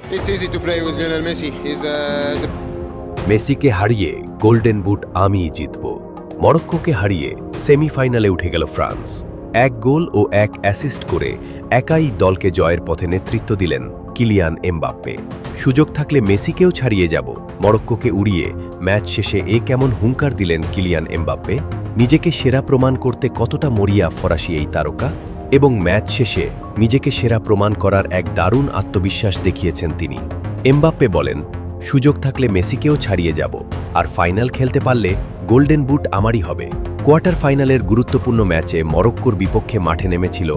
It's easy to play with Lionel Messi. He's the মেসিকে হারিয়ে golden boot আমিই জিতব। মরক্কোকে হারিয়ে সেমিফাইনালে উঠে গেল ফ্রান্স। এক গোল ও এক অ্যাসিস্ট করে একাই দলকে জয়ের পথে নেতৃত্ব দিলেন কিলিয়ান এমবাপ্পে। সুযোগ থাকলে মেসিকেও ছাড়িয়ে যাব। মরক্কোকে উড়িয়ে ম্যাচ শেষে কেমন হুঙ্কার দিলেন কিলিয়ান এমবাপ্পে। নিজেকে সেরা প্রমাণ করতে কতটা মরিয়া ফরাসি এই তারকা, এবং ম্যাচ শেষে নিজেকে সেরা প্রমাণ করার এক দারুণ আত্মবিশ্বাস দেখিয়েছেন তিনি। এমবাপ্পে বলেন, সুযোগ থাকলে মেসিকেও ছাড়িয়ে যাব, আর ফাইনাল খেলতে পারলে গোল্ডেন বুট আমারই হবে। কোয়ার্টার ফাইনালের গুরুত্বপূর্ণ ম্যাচে মরক্কোর বিপক্ষে মাঠে নেমেছিল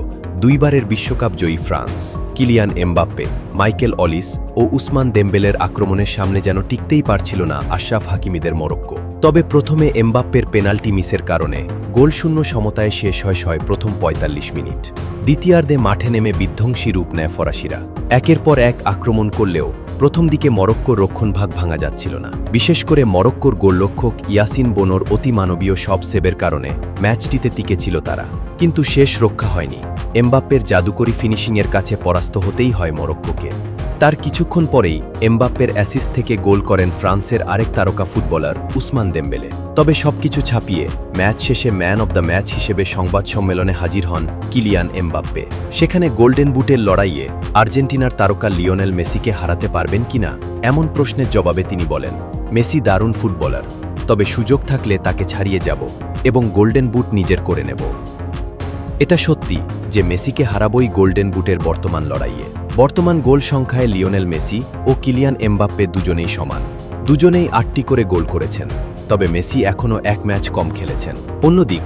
দুইবারের বিশ্বকাপ জয়ী ফ্রান্স। কিলিয়ান এমবাপ্পে, মাইকেল অলিস ও উসমান দেম্বেলের আক্রমণের সামনে যেন টিকতেই পারছিল না আশরাফ হাকিমিদের মরক্কো। তবে প্রথমে এমবাপ্পের পেনাল্টি মিসের কারণে গোলশূন্য সমতায় শেষ হয় প্রথম ৪৫ মিনিট। দ্বিতীয়ার্ধে মাঠে নেমে বিধ্বংসী রূপ নেয় ফরাসিরা। একের পর এক আক্রমণ করলেও প্রথম দিকে মরক্কোর রক্ষণভাগ ভাঙা যাচ্ছিল না। বিশেষ করে মরক্কোর গোলরক্ষক ইয়াসিন বোনোর অতিমানবীয় সব সেভের কারণে ম্যাচটিতে টিকেছিল তারা, কিন্তু শেষ রক্ষা হয়নি। এমবাপ্পের জাদুকরী ফিনিশিংয়ের কাছে পরাস্ত হতেই হয় মরক্কোকে। তার কিছুক্ষণ পরেই এমবাপ্পের অ্যাসিস্ট থেকে গোল করেন ফ্রান্সের আরেক তারকা ফুটবলার উসমান দেম্বেলে। তবে সবকিছু ছাপিয়ে ম্যাচ শেষে ম্যান অব দ্য ম্যাচ হিসেবে সংবাদ সম্মেলনে হাজির হন কিলিয়ান এমবাপ্পে। সেখানে গোল্ডেন বুটের লড়াইয়ে আর্জেন্টিনার তারকা লিওনেল মেসিকে হারাতে পারবেন কিনা এমন প্রশ্নের জবাবে তিনি বলেন, মেসি দারুণ ফুটবলার, তবে সুযোগ থাকলে তাকে ছাড়িয়ে যাব এবং গোল্ডেন বুট নিজের করে নেব। এটা সত্যি যে মেসিকে হারাবই গোল্ডেন বুটের বর্তমান লড়াইয়ে। বর্তমান গোল সংখ্যায় লিওনেল মেসি ও কিলিয়ান এমবাপ্পে দুজনেই সমান। দুজনেই ৮টি করে গোল করেছেন, তবে মেসি এখনও এক ম্যাচ কম খেলেছেন। অন্যদিক